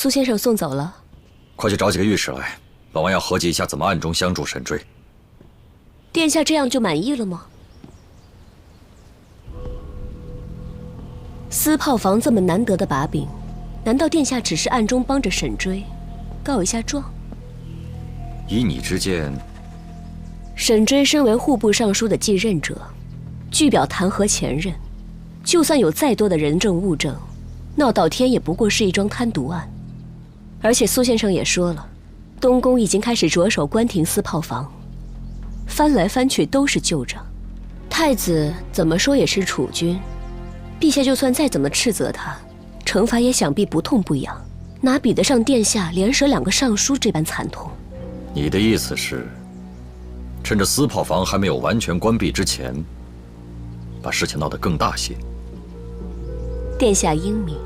苏先生送走了，快去找几个御史来，本王要合计一下怎么暗中相助沈追。殿下这样就满意了吗？私炮房这么难得的把柄，难道殿下只是暗中帮着沈追，告一下状？以你之见，沈追身为户部尚书的继任者，据表弹劾前任，就算有再多的人证物证，闹到天也不过是一桩贪渎案。而且苏先生也说了，东宫已经开始着手关停私炮房，翻来翻去都是旧账。太子怎么说也是储君，陛下就算再怎么斥责他，惩罚也想必不痛不痒，哪比得上殿下连舍2个尚书这般惨痛？你的意思是，趁着私炮房还没有完全关闭之前，把事情闹得更大些？殿下英明。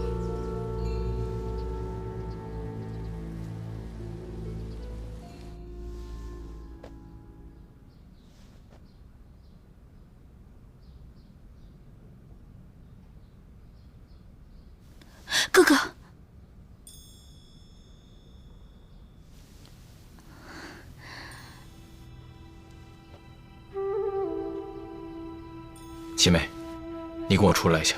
哥哥，七妹，你跟我出来一下。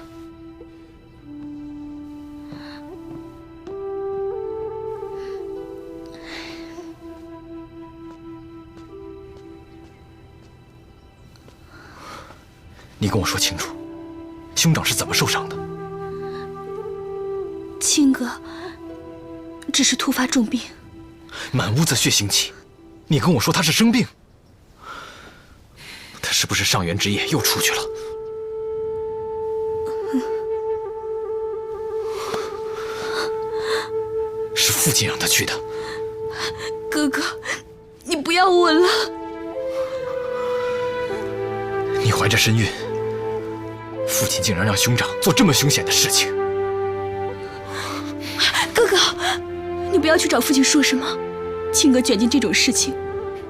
你跟我说清楚，兄长是怎么受伤的？亲哥只是突发重病，满屋子血腥气，你跟我说他是生病，他是不是上元之夜又出去了？是父亲让他去的。哥哥，你不要问了。你怀着身孕，父亲竟然让兄长做这么凶险的事情。哥哥，你不要去找父亲说什么。亲哥卷进这种事情，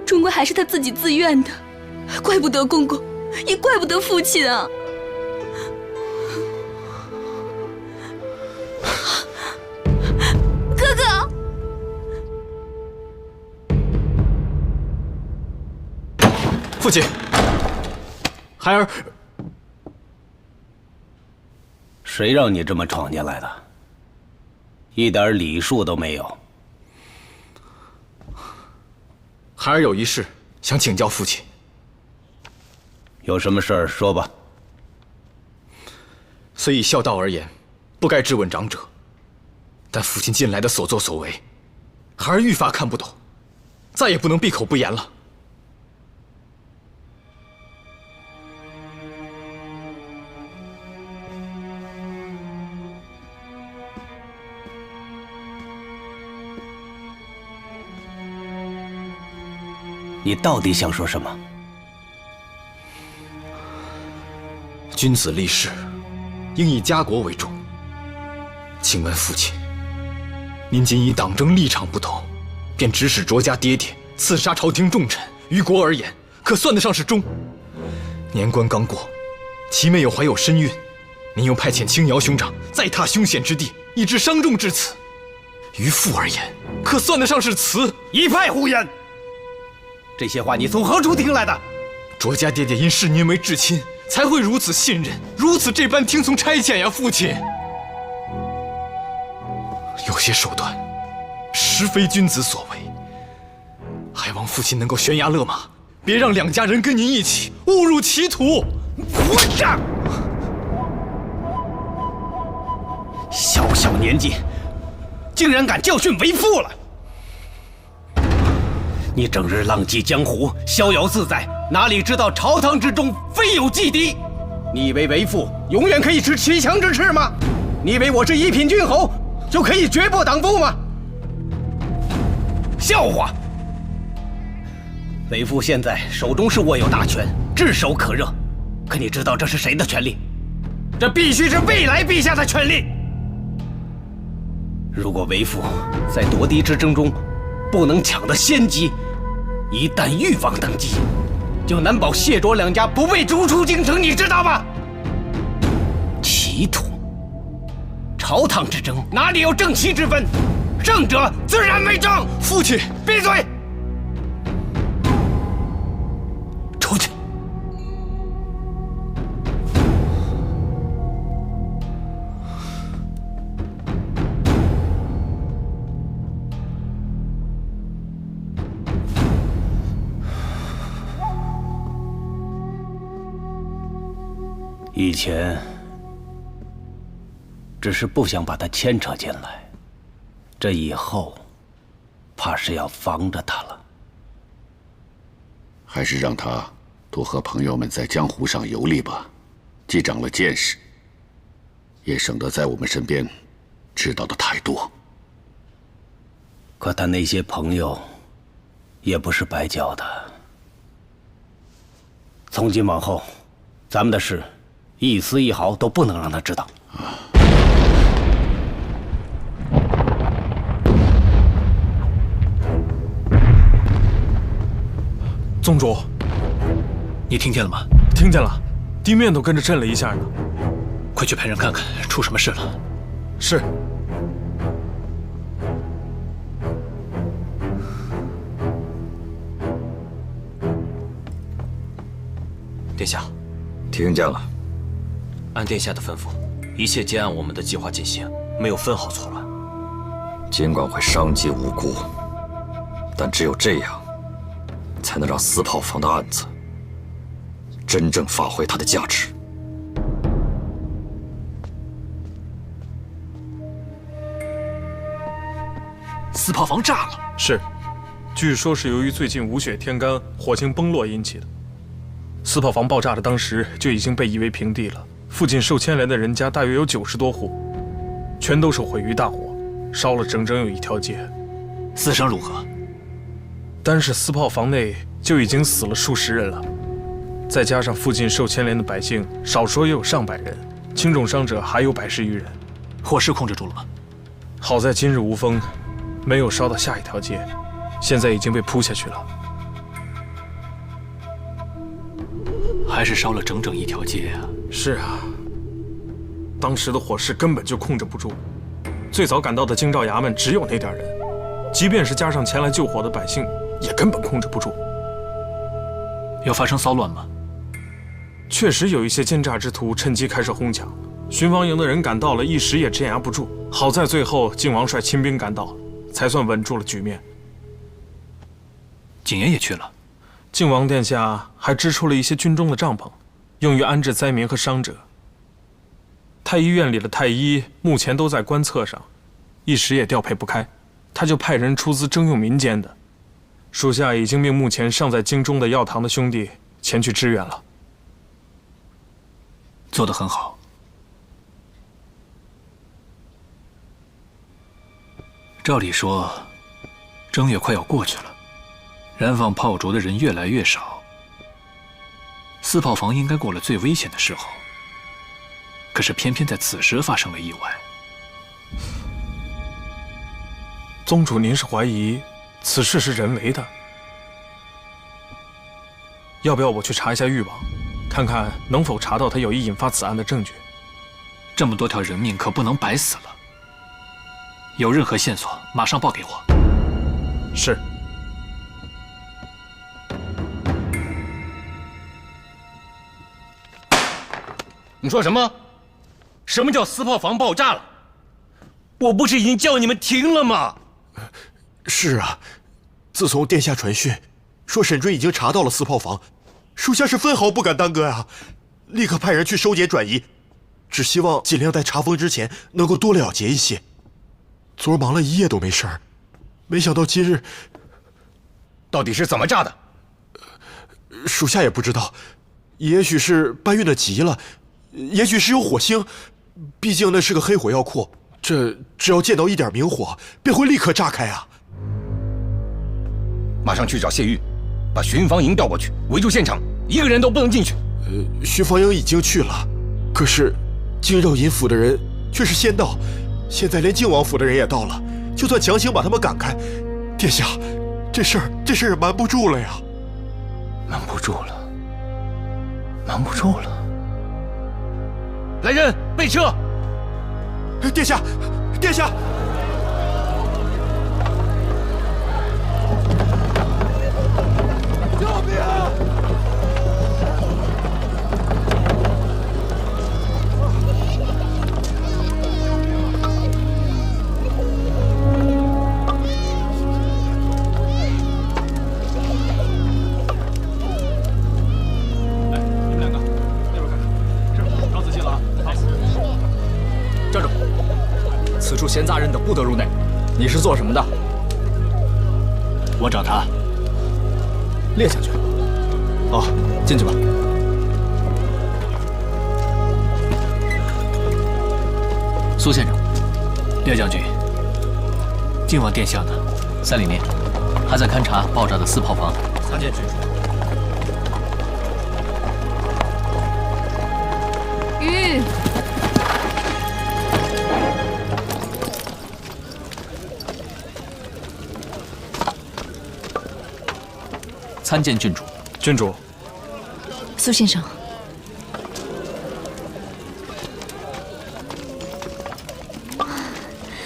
终归还是他自己自愿的，怪不得公公，也怪不得父亲啊。哥哥，父亲，孩儿，谁让你这么闯进来的？一点礼数都没有。孩儿有一事想请教父亲。有什么事儿说吧。虽以孝道而言，不该质问长者，但父亲近来的所作所为，孩儿愈发看不懂，再也不能闭口不言了。你到底想说什么？君子立事，应以家国为重。请问父亲，您仅以党争立场不同，便指使卓家爹爹刺杀朝廷重臣，于国而言，可算得上是忠。年关刚过，齐妹又怀有身孕，您又派遣青瑶兄长再踏凶险之地，以致伤重至此，于父而言，可算得上是慈。一派胡言！这些话你从何处听来的？卓家爹爹因视您为至亲，才会如此信任，如此这般听从差遣呀，父亲。有些手段，实非君子所为。还望父亲能够悬崖勒马，别让两家人跟您一起误入歧途。混账！小小年纪，竟然敢教训为父了！你整日浪迹江湖，逍遥自在，哪里知道朝堂之中非有忌敌？你以为为父永远可以持骑墙之势吗？你以为我是一品郡侯就可以绝不党父吗？笑话！为父现在手中是握有大权，炙手可热，可你知道这是谁的权利？这必须是未来陛下的权利。如果为父在夺嫡之争中不能抢得先机，一旦誉王登基，就难保谢卓两家不被逐出京城，你知道吗？歧途，朝堂之争哪里有正邪之分？正者自然为正。父亲，闭嘴！出去。以前只是不想把他牵扯进来，这以后怕是要防着他了。还是让他多和朋友们在江湖上游历吧，既长了见识，也省得在我们身边知道的太多。可他那些朋友也不是白交的。从今往后，咱们的事一丝一毫都不能让他知道。宗主，你听见了吗？听见了，地面都跟着震了一下呢。快去派人看看出什么事了。是。殿下，听见了。按殿下的吩咐，一切皆按我们的计划进行，没有分毫错乱。尽管会伤及无辜，但只有这样，才能让四炮房的案子真正发挥它的价值。四炮房炸了。是，据说是由于最近无雪天干，火星崩落引起的。四炮房爆炸的当时就已经被夷为平地了，附近受牵连的人家大约有90多户，全都是毁于大火，烧了整整有1条街。死伤如何？单是四炮房内就已经死了数十人了，再加上附近受牵连的百姓，少说也有上百人，轻重伤者还有110余人。火势控制住了吗？好在今日无风，没有烧到下一条街，现在已经被扑下去了。还是烧了整整1条街啊！是啊，当时的火势根本就控制不住。最早赶到的京兆衙门只有那点人，即便是加上前来救火的百姓，也根本控制不住。要发生骚乱吗？确实有一些奸诈之徒趁机开始哄抢，巡防营的人赶到了，一时也镇压不住。好在最后靖王率亲兵赶到，才算稳住了局面。景琰也去了。靖王殿下还支出了一些军中的帐篷，用于安置灾民和伤者。太医院里的太医目前都在官册上，一时也调配不开，他就派人出资征用民间的。属下已经命目前尚在京中的药堂的兄弟前去支援了。做得很好。照理说，正月快要过去了，燃放炮竹的人越来越少，四炮房应该过了最危险的时候。可是偏偏在此时发生了意外。宗主，您是怀疑此事是人为的？要不要我去查一下誉王，看看能否查到他有意引发此案的证据？这么多条人命可不能白死了。有任何线索，马上报给我。是。你说什么？什么叫四炮房爆炸了？我不是已经叫你们停了吗？是啊，自从殿下传讯说沈追已经查到了四炮房，属下是分毫不敢耽搁啊，立刻派人去收检转移，只希望尽量在查封之前能够多了结一些。昨儿忙了一夜都没事儿，没想到今日到底是怎么炸的？属下也不知道，也许是搬运的急了，也许是有火星，毕竟那是个黑火药库，这只要见到一点明火，便会立刻炸开啊！马上去找谢玉，把巡防营调过去，围住现场，一个人都不能进去。巡防营已经去了，可是京兆尹府的人却是先到，现在连靖王府的人也到了，就算强行把他们赶开，殿下，这事儿也瞒不住了呀！瞒不住了，瞒不住了。来人，备车！殿下，殿下！闲杂人等不得入内。你是做什么的？我找他。列将军。哦，进去吧。苏先生，列将军，靖王殿下呢？在里面，还在勘察爆炸的4炮房。参见郡主。玉。参见郡主。郡主，苏先生，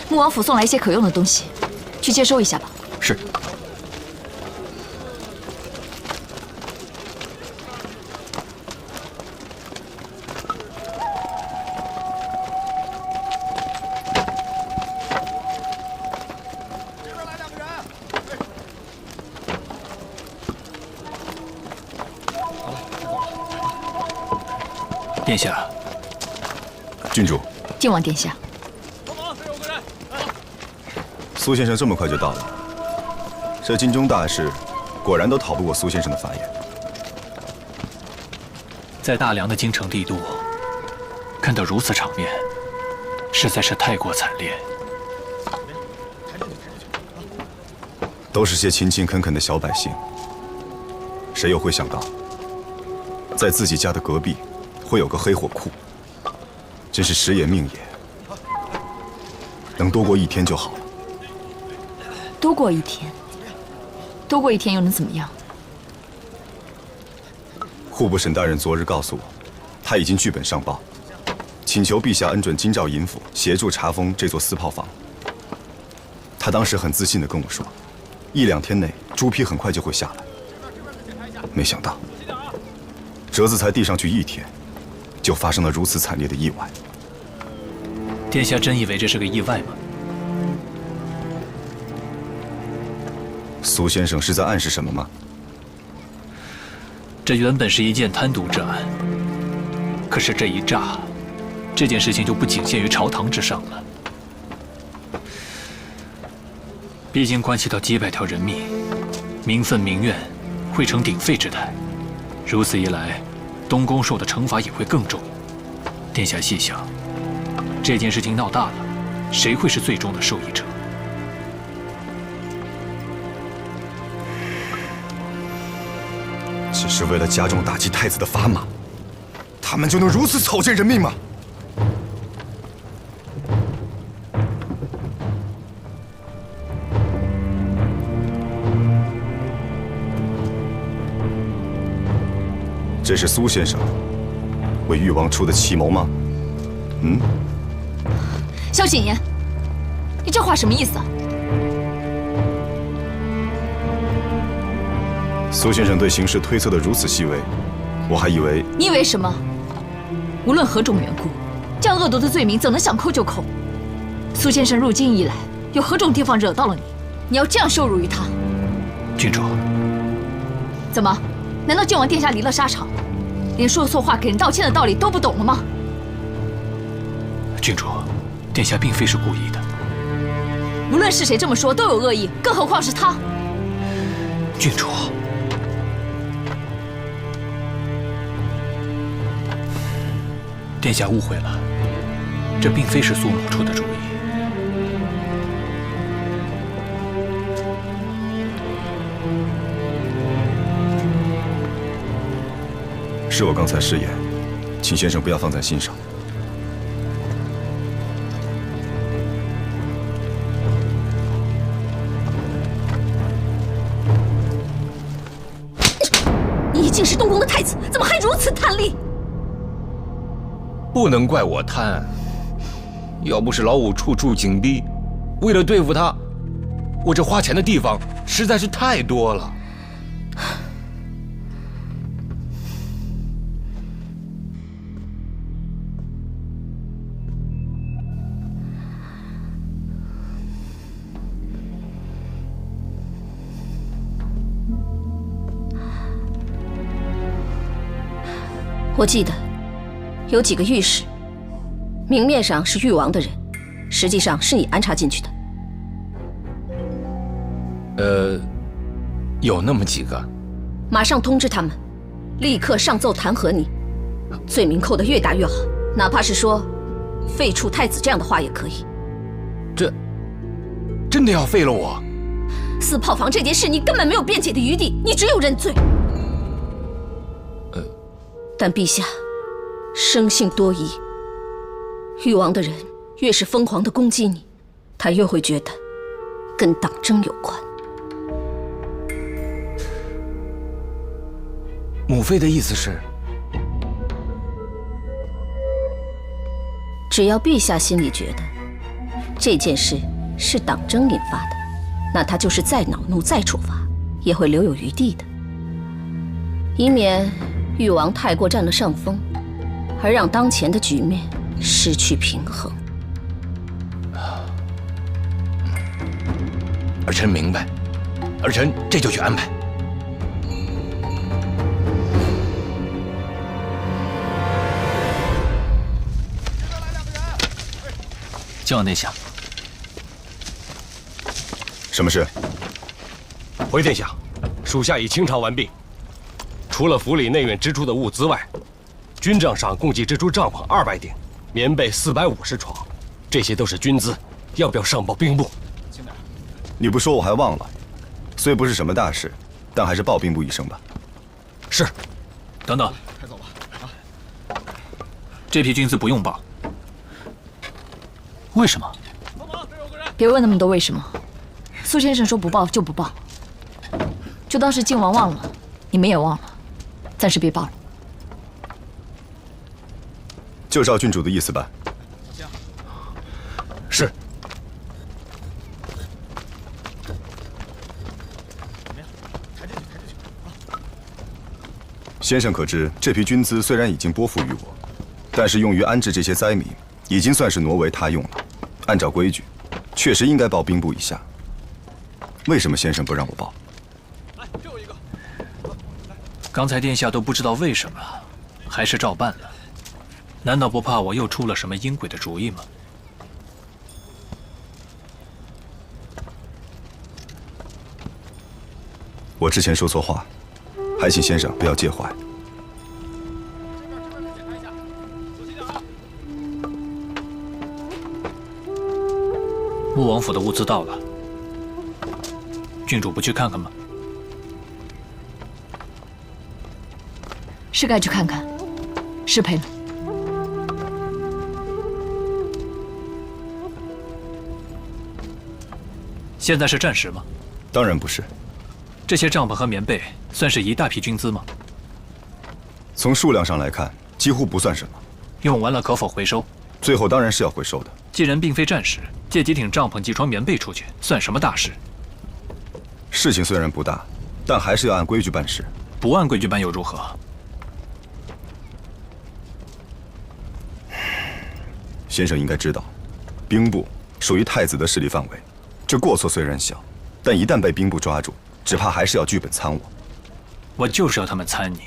穆王府送来一些可用的东西，去接收一下吧。是。殿下，郡主，靖王殿下，苏先生这么快就到了，这京中大事，果然都逃不过苏先生的法眼。在大梁的京城帝都，看到如此场面，实在是太过惨烈。都是些勤勤恳恳的小百姓，谁又会想到，在自己家的隔壁会有个黑火库？真是时也命也，能多过1天就好了。多过1天，多过1天又能怎么样？户部沈大人昨日告诉我，他已经据本上报，请求陛下恩准京兆尹府协助查封这座4炮房。他当时很自信地跟我说，1、2天内朱批很快就会下来。没想到，折子才递上去1天，就发生了如此惨烈的意外。殿下真以为这是个意外吗？苏先生是在暗示什么吗？这原本是一件贪渎之案，可是这一炸，这件事情就不仅限于朝堂之上了。毕竟关系到几百条人命，民愤民怨会成鼎沸之态。如此一来，东宫受的惩罚也会更重。殿下细想，这件事情闹大了，谁会是最终的受益者？只是为了加重打击太子的砝码，他们就能如此草菅人命吗？这是苏先生为誉王出的奇谋吗？萧谨言，你这话什么意思啊？苏先生对形势推测的如此细微，我还以为……你以为什么？无论何种缘故，这样恶毒的罪名怎能想扣就扣？苏先生入京以来，有何种地方惹到了你？你要这样羞辱于他？郡主，怎么？难道靖王殿下离了沙场，连说错话给人道歉的道理都不懂了吗？郡主，殿下并非是故意的。无论是谁这么说，都有恶意，更何况是他。郡主，殿下误会了，这并非是苏母出的主意。是我刚才失言，请先生不要放在心上。你已经是东宫的太子，怎么还如此贪利？不能怪我贪，要不是老五处处紧逼，为了对付他，我这花钱的地方实在是太多了。我记得有几个御史，明面上是誉王的人，实际上是你安插进去的。有那么几个。马上通知他们，立刻上奏弹劾你，罪名扣得越大越好，哪怕是说废黜太子这样的话也可以。这真的要废了我？四炮房这件事，你根本没有辩解的余地，你只有认罪。但陛下生性多疑，誉王的人越是疯狂地攻击你，他越会觉得跟党争有关。母妃的意思是，只要陛下心里觉得这件事是党争引发的，那他就是再恼怒再处罚，也会留有余地的，以免誉王太过占了上风，而让当前的局面失去平衡。儿臣明白，儿臣这就去安排。靖王殿下，什么事？回殿下，属下已清偿完毕。除了府里内院支出的物资外，军帐上共计支出帐篷200顶，棉被450床，这些都是军资，要不要上报兵部？你不说我还忘了，虽不是什么大事，但还是报兵部一声吧。是。等等，这批军资不用报。为什么？别问那么多为什么。苏先生说不报就不报，就当是靖王忘了，你们也忘了，暂时别报了。就照郡主的意思吧。是。先生可知，这批军资虽然已经拨付于我，但是用于安置这些灾民，已经算是挪为他用了。按照规矩，确实应该报兵部一下。为什么先生不让我报？刚才殿下都不知道为什么，还是照办了。难道不怕我又出了什么阴诡的主意吗？我之前说错话，还请先生不要介怀。穆王府的物资到了，郡主不去看看吗？是该去看看，失陪了。现在是战时吗？当然不是。这些帐篷和棉被算是一大批军资吗？从数量上来看，几乎不算什么。用完了可否回收？最后当然是要回收的。既然并非战时，借几挺帐篷、几床棉被出去，算什么大事？事情虽然不大，但还是要按规矩办事。不按规矩办又如何？先生应该知道，兵部属于太子的势力范围，这过错虽然小，但一旦被兵部抓住，只怕还是要剧本参我。我就是要他们参你。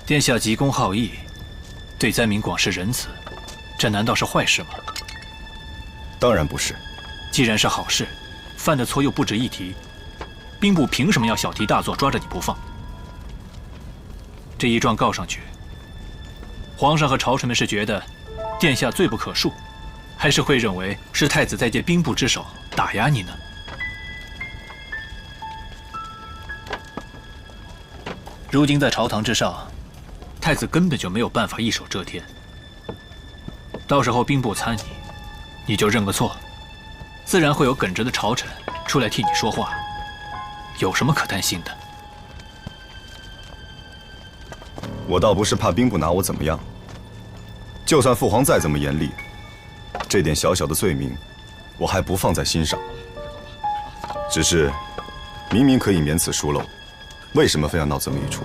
殿下急公好义，对灾民广施仁慈，这难道是坏事吗？当然不是。既然是好事，犯的错又不值一提，兵部凭什么要小题大做，抓着你不放？这一状告上去，皇上和朝臣们是觉得殿下罪不可恕，还是会认为是太子在借兵部之手打压你呢？如今在朝堂之上，太子根本就没有办法一手遮天。到时候兵部参你，你就认个错，自然会有耿直的朝臣出来替你说话，有什么可担心的？我倒不是怕兵部拿我怎么样，就算父皇再怎么严厉，这点小小的罪名，我还不放在心上。只是，明明可以免此疏漏，为什么非要闹这么一出？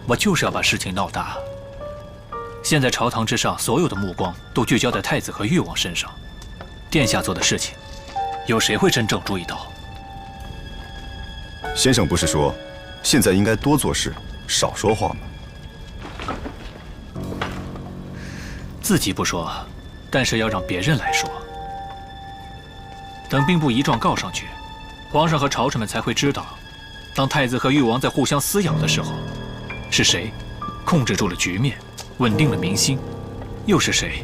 我就是要把事情闹大。现在朝堂之上，所有的目光都聚焦在太子和誉王身上，殿下做的事情，有谁会真正注意到？先生不是说，现在应该多做事，少说话吗？自己不说，但是要让别人来说。等兵部一状告上去，皇上和朝臣们才会知道，当太子和誉王在互相撕咬的时候，是谁控制住了局面，稳定了民心，又是谁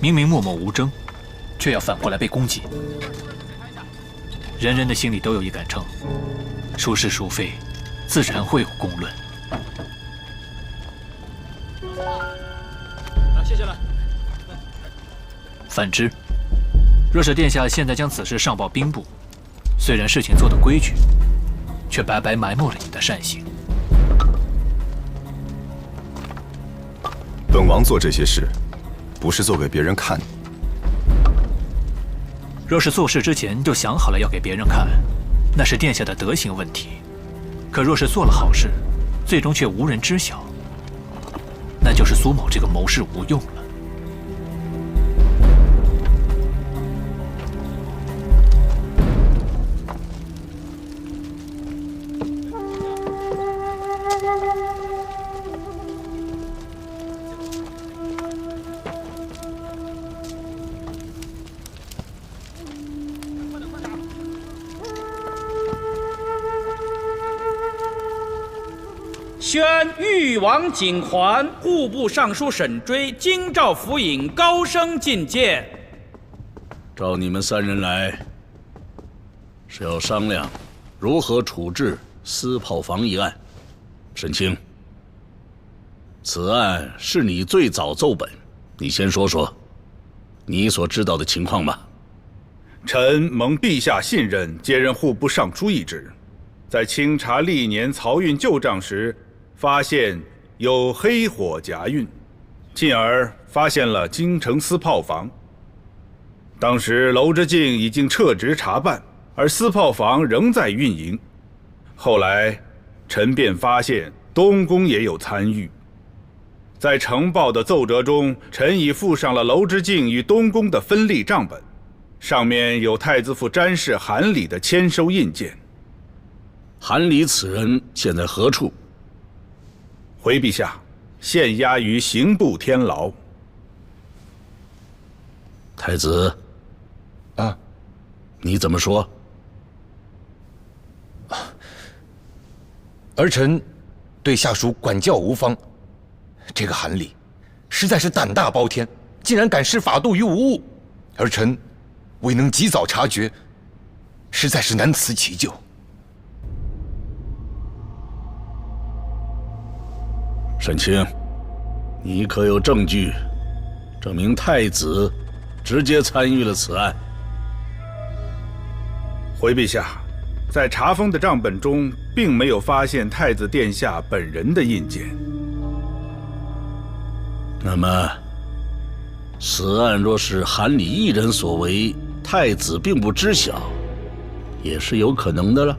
明明默默无争，却要反过来被攻击。人人的心里都有一杆秤，孰是孰非，自然会有公论。谢谢了。反之，若是殿下现在将此事上报兵部，虽然事情做得规矩，却白白埋没了你的善行。本王做这些事，不是做给别人看的。若是做事之前就想好了要给别人看，那是殿下的德行问题；可若是做了好事，最终却无人知晓，那就是苏某这个谋士无用了。宣誉王景桓户部尚书沈追京兆府尹高升觐见。召你们3人来，是要商量如何处置私炮房一案。沈清，此案是你最早奏本，你先说说你所知道的情况吧。臣蒙陛下信任，接任户部尚书一职。在清查历年漕运旧账时，发现有黑火夹运，进而发现了京城私炮房。当时娄之敬已经撤职查办，而私炮房仍在运营。后来，臣便发现东宫也有参与。在呈报的奏折中，臣已附上了娄之敬与东宫的分立账本，上面有太子府詹事韩礼的签收印鉴。韩礼此人现在何处？回陛下，现押于刑部天牢。太子，你怎么说？儿臣对下属管教无方，这个韩礼实在是胆大包天，竟然敢施法度于无物，儿臣未能及早察觉，实在是难辞其咎。沈清，你可有证据证明太子直接参与了此案？回陛下，在查封的账本中，并没有发现太子殿下本人的印鉴。那么，此案若是韩礼一人所为，太子并不知晓，也是有可能的了。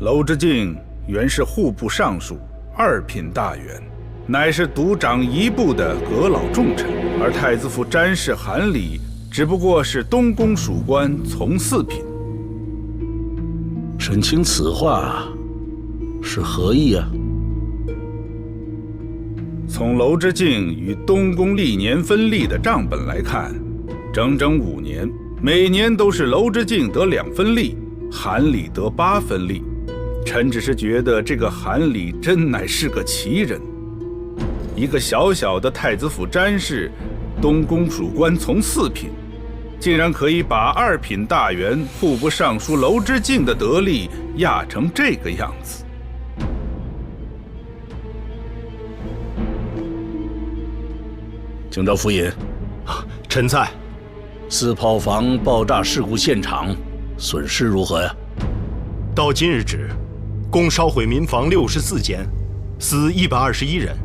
娄之敬原是户部尚书，2品大员，乃是独掌一部的阁老重臣，而太子府詹事韩礼只不过是东宫属官，从4品。沈清此话是何意啊？从娄之敬与东宫历年分立的账本来看，整整5年，每年都是娄之敬得2分利，韩礼得8分利。臣只是觉得这个韩礼真乃是个奇人，一个小小的太子府詹事，东宫属官从4品，竟然可以把2品大员户部尚书娄之敬的得力压成这个样子。京兆府尹，臣在。私炮房爆炸事故现场损失如何呀？到今日止，共烧毁民房64间，死121人，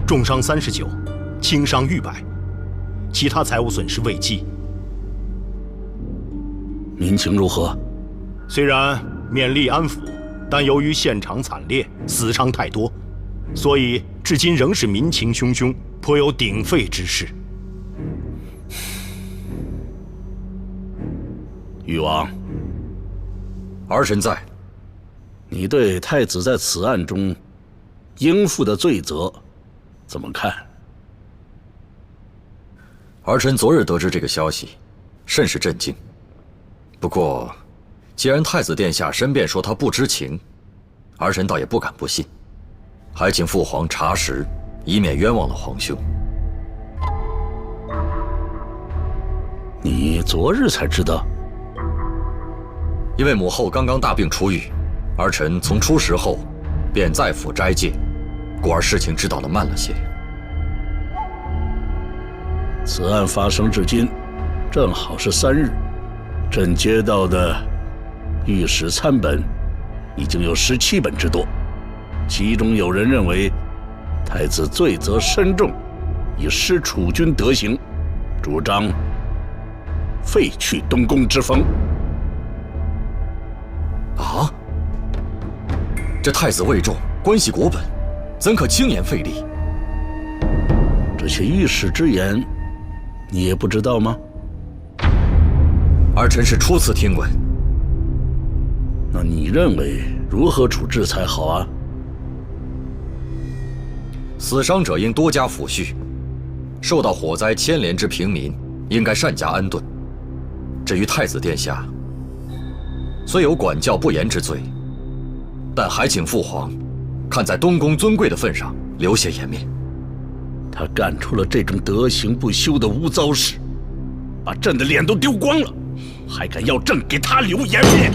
重伤39，轻伤逾100，其他财物损失未计。民情如何？虽然勉力安抚，但由于现场惨烈，死伤太多，所以至今仍是民情汹汹，颇有鼎沸之势。誉王，儿臣在。你对太子在此案中应负的罪责怎么看？儿臣昨日得知这个消息，甚是震惊。不过，既然太子殿下申辩说他不知情，儿臣倒也不敢不信，还请父皇查实，以免冤枉了皇兄。你昨日才知道？因为母后刚刚大病初愈，儿臣从出时后便在府斋戒，故而事情知道的慢了些。此案发生至今，正好是3日。朕接到的御史参本已经有17本之多，其中有人认为太子罪责深重，已失储君德行，主张废去东宫之封。啊！这太子位重，关系国本，怎可轻言废立？这些御史之言，你也不知道吗？儿臣是初次听闻。那你认为如何处置才好啊？死伤者应多加抚恤，受到火灾牵连之平民应该善加安顿。至于太子殿下，虽有管教不严之罪，但还请父皇看在东宫尊贵的份上，留些颜面。他干出了这种德行不修的无糟事，把朕的脸都丢光了，还敢要朕给他留颜面？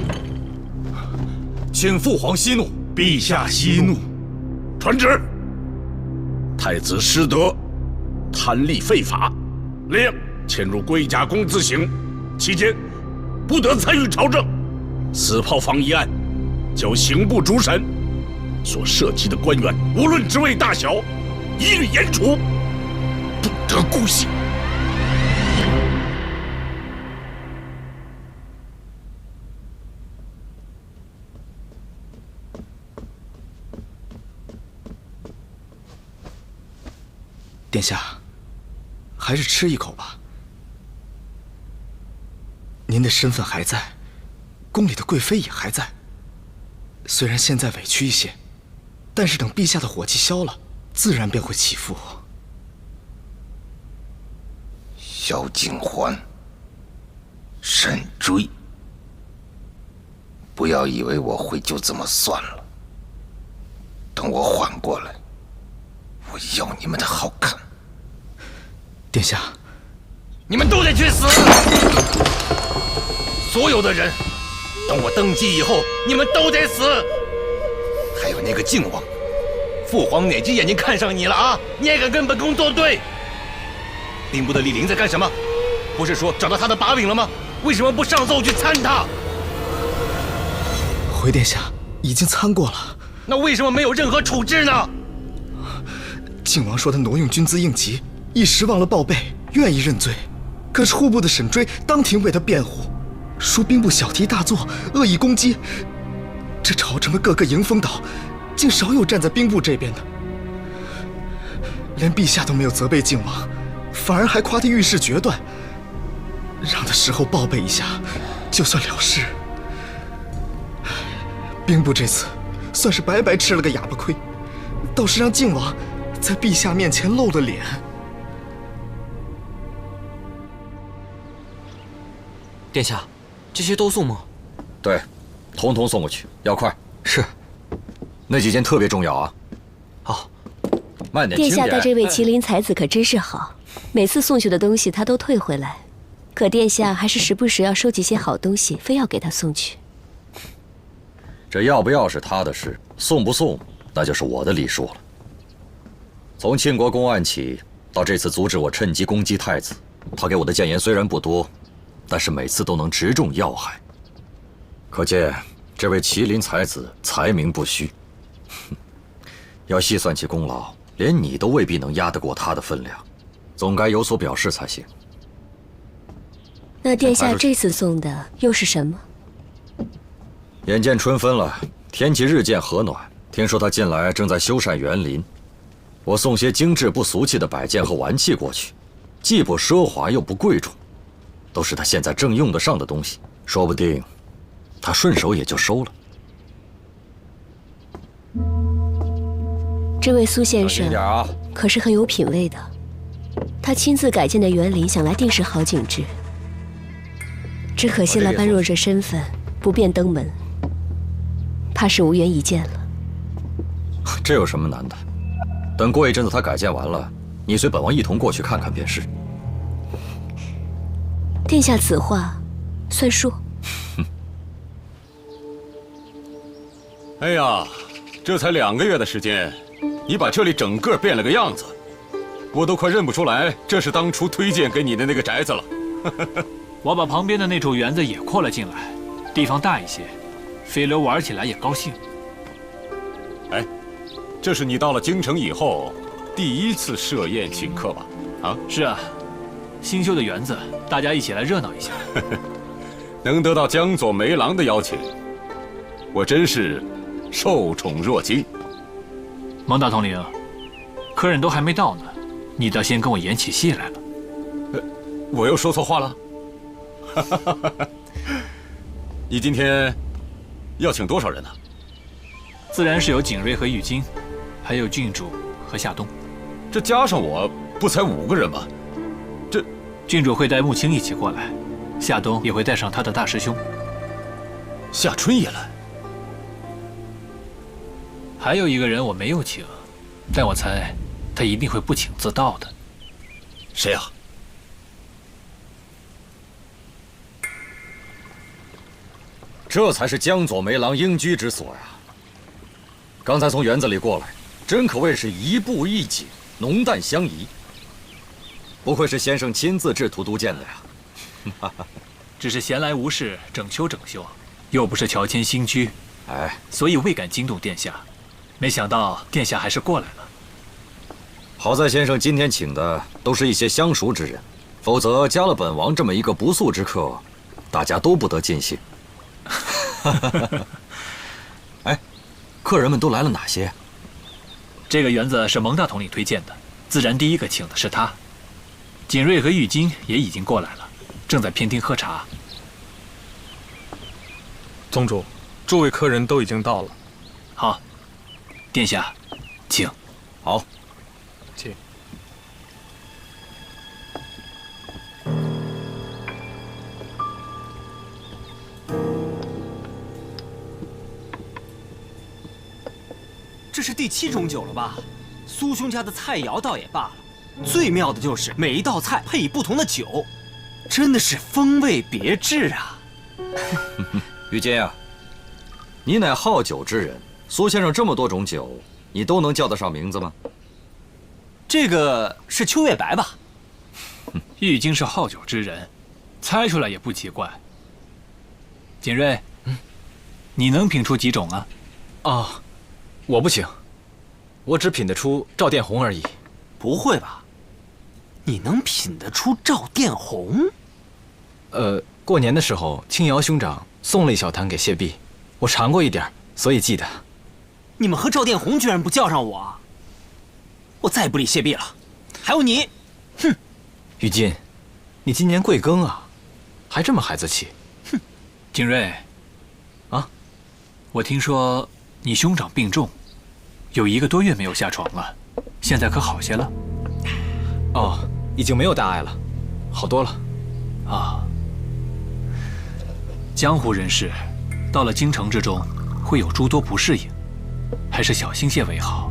请父皇息怒。陛下息怒。传旨：太子失德，贪利废法，令迁入龟甲宫自省，期间不得参与朝政。私炮房一案，交刑部主审，所涉及的官员无论职位大小，一律严处，不得姑息。殿下，还是吃一口吧。您的身份还在，宫里的贵妃也还在。虽然现在委屈一些，但是等陛下的火气消了，自然便会起伏。萧景桓，沈追，不要以为我会就这么算了。等我缓过来，我要你们的好看。殿下，你们都得去死！所有的人，等我登基以后，你们都得死。还有那个靖王，父皇哪只眼睛看上你了啊？你也敢跟本宫作对？兵部的李陵在干什么？不是说找到他的把柄了吗？为什么不上奏去参他？回殿下，已经参过了。那为什么没有任何处置呢？靖王说他挪用军资应急，一时忘了报备，愿意认罪。可是户部的沈追当庭为他辩护，说兵部小题大做，恶意攻击。这朝城的各个迎风岛，竟少有站在兵部这边的。连陛下都没有责备靖王，反而还夸他遇事决断，让他事后报备一下，就算了事。兵部这次算是白白吃了个哑巴亏，倒是让靖王在陛下面前露了脸。殿下，这些都送吗？对，统统送过去，要快。是。那几件特别重要啊。好，慢点。殿下待这位麒麟才子可真是好，每次送去的东西他都退回来，可殿下还是时不时要收集些好东西，非要给他送去。这要不要是他的事，送不送那就是我的礼数了。从庆国公案起，到这次阻止我趁机攻击太子，他给我的谏言虽然不多，但是每次都能直中要害。可见这位麒麟才子才名不虚。要细算起功劳，连你都未必能压得过他的分量，总该有所表示才行。那殿下这次送的又是什么？眼见春分了，天气日渐和暖，听说他近来正在修缮园林，我送些精致不俗气的摆件和玩器过去，既不奢华又不贵重，都是他现在正用得上的东西，说不定他顺手也就收了。这位苏先生小心点啊，可是很有品味的。他亲自改建的园林，想来定是好景致。只可惜了般若这身份，不便登门，怕是无缘一见了。这有什么难的？等过一阵子他改建完了，你随本王一同过去看看便是。殿下此话算数。哎呀，这才2个月的时间，你把这里整个变了个样子，我都快认不出来这是当初推荐给你的那个宅子了。我把旁边的那处园子也扩了进来，地方大一些，飞流玩起来也高兴。哎，这是你到了京城以后第一次设宴请客吧？啊，是啊，新修的园子，大家一起来热闹一下。能得到江左梅郎的邀请，我真是受宠若惊。蒙大统领，客人都还没到呢，你倒先跟我演起戏来了。我又说错话了？你今天要请多少人呢？自然是有景睿和玉京，还有郡主和夏冬。这加上我，不才5个人吗？这郡主会带穆青一起过来，夏冬也会带上他的大师兄。夏春也来。还有一个人我没有请，但我猜他一定会不请自到的。谁啊？这才是江左梅郎应居之所呀！刚才从园子里过来，真可谓是一步一景，浓淡相宜。不愧是先生亲自制图督建的呀！只是闲来无事，整修整修，又不是乔迁新居，所以未敢惊动殿下。没想到殿下还是过来了。好在先生今天请的都是一些相熟之人，否则加了本王这么一个不速之客，大家都不得尽兴。哎，客人们都来了哪些？这个园子是蒙大统领推荐的，自然第一个请的是他。景睿和玉京也已经过来了，正在偏厅喝茶。宗主，诸位客人都已经到了。好，殿下，请。好，请。这是第7种酒了吧？苏兄家的菜肴倒也罢了，最妙的就是每一道菜配以不同的酒，真的是风味别致啊！玉阶啊，你乃好酒之人，苏先生这么多种酒，你都能叫得上名字吗？这个是秋月白吧？玉京是好酒之人，猜出来也不奇怪。景睿，你能品出几种啊？哦，我不行，我只品得出赵殿红而已。不会吧？你能品得出赵殿红？过年的时候，青瑶兄长送了一小坛给谢弼，我尝过一点，所以记得。你们喝赵殿红居然不叫上我，我再也不理谢弼了。还有你，哼！玉金，你今年贵庚啊？还这么孩子气？哼！景睿，啊，我听说你兄长病重，有1个多月没有下床了，现在可好些了？哦，已经没有大碍了，好多了。啊，江湖人士到了京城之中，会有诸多不适应，还是小心些为好。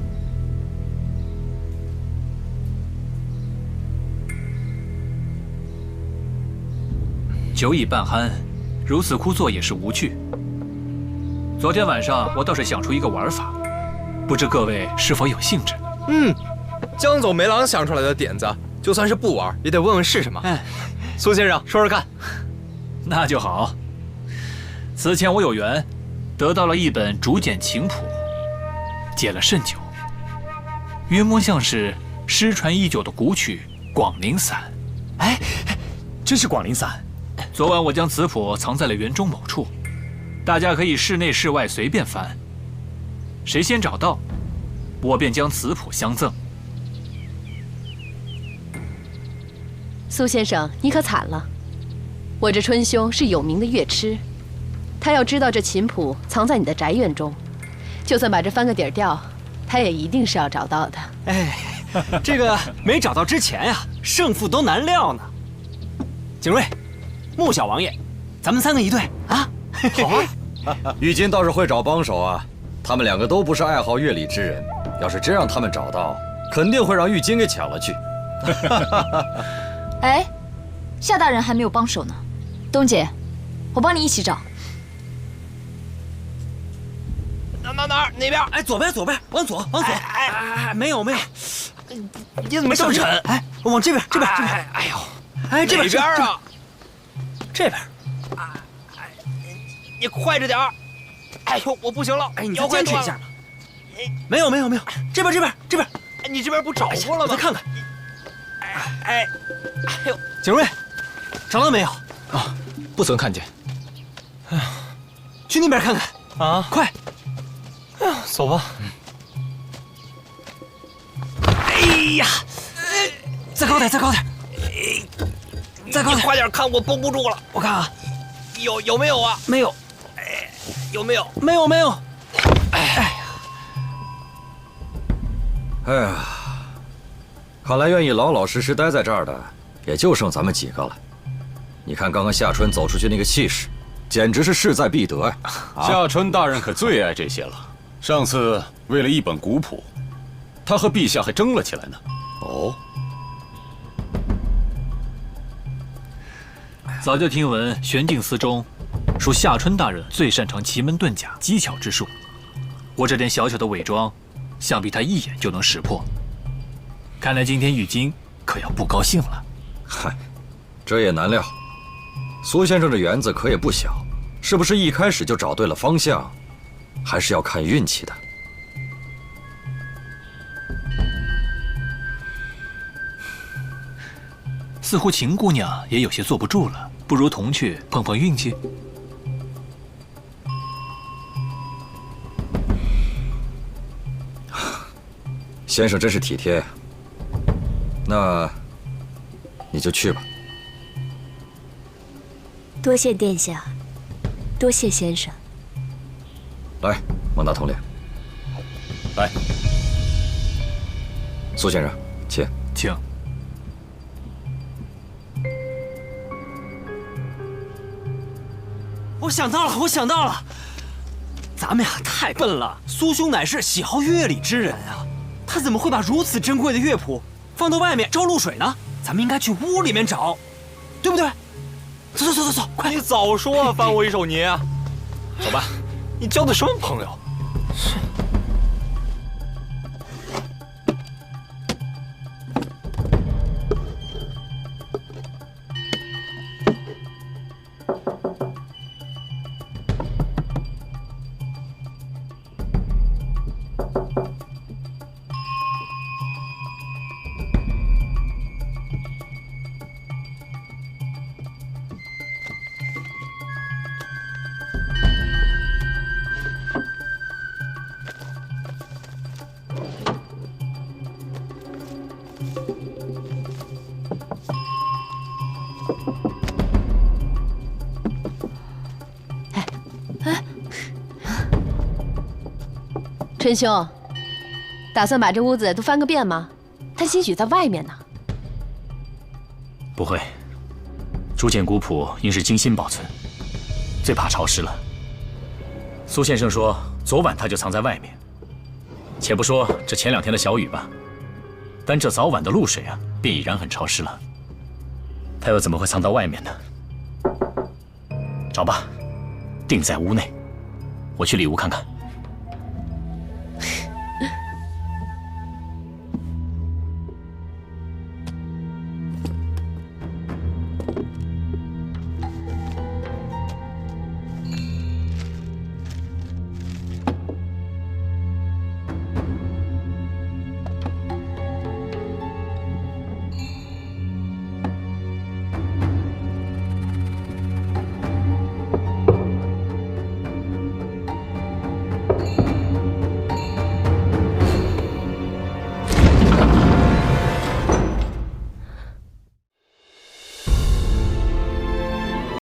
酒已半酣，如此枯坐也是无趣。昨天晚上我倒是想出一个玩法，不知各位是否有兴致？江总梅郎想出来的点子，就算是不玩，也得问问是什么。苏先生，说说看。那就好。此前我有缘得到了一本竹简琴谱，解了甚久，约摸像是失传已久的古曲《广陵散》。哎，真是《广陵散》。昨晚我将此谱藏在了园中某处，大家可以室内室外随便翻，谁先找到，我便将此谱相赠。苏先生，你可惨了，我这春兄是有名的乐痴，他要知道这琴谱藏在你的宅院中，就算把这翻个底儿掉，他也一定是要找到的。哎，这个没找到之前呀，胜负都难料呢。景睿，穆小王爷，咱们3个一队啊！好啊！玉京倒是会找帮手啊，他们2个都不是爱好乐理之人，要是真让他们找到，肯定会让玉京给抢了去。哎，夏大人还没有帮手呢，东姐，我帮你一起找。哪儿？哪边？哎，左边，往左。哎，没有。你怎么这么沉？哎，往这边。哎呦，哎，这边啊，这边。你快着点儿！哎呦，我不行了！哎，你再坚持一下吧。没有，这边。哎，你这边不找过了吗？我再看看。哎呦，景睿，找到没有？啊，不曾看见。哎呀，去那边看看啊！快！哎呀，走吧。哎呀，再高点！再高点！快点看，我绷不住了。我看啊，有没有啊？没有。哎，有没有？没有。哎呀，看来愿意老老实实待在这儿的，也就剩咱们几个了。你看刚刚夏春走出去那个气势，简直是势在必得呀！夏春大人可最爱这些了。上次为了一本古谱，他和陛下还争了起来呢。哦，早就听闻玄镜司中，属夏春大人最擅长奇门遁甲、机巧之术。我这点小小的伪装，想必他一眼就能识破。看来今天玉京可要不高兴了。嗨，这也难料。苏先生这园子可也不小，是不是一开始就找对了方向，还是要看运气的。似乎秦姑娘也有些坐不住了，不如同去碰碰运气。先生真是体贴，那你就去吧。多谢殿下，多谢先生。来，孟大统领。来，苏先生，请。请。我想到了，咱们呀太笨了。苏兄乃是喜好乐理之人啊，他怎么会把如此珍贵的乐谱放到外面招露水呢？咱们应该去屋里面找，对不对？走，快！你早说啊，翻我一手泥啊！走吧，你交的什么朋友？陈兄，打算把这屋子都翻个遍吗？他兴许在外面呢。不会，竹简古谱应是精心保存，最怕潮湿了。苏先生说，昨晚他就藏在外面。且不说这前2天的小雨吧，单这早晚的露水啊，便已然很潮湿了。他又怎么会藏到外面呢？找吧，定在屋内。我去里屋看看。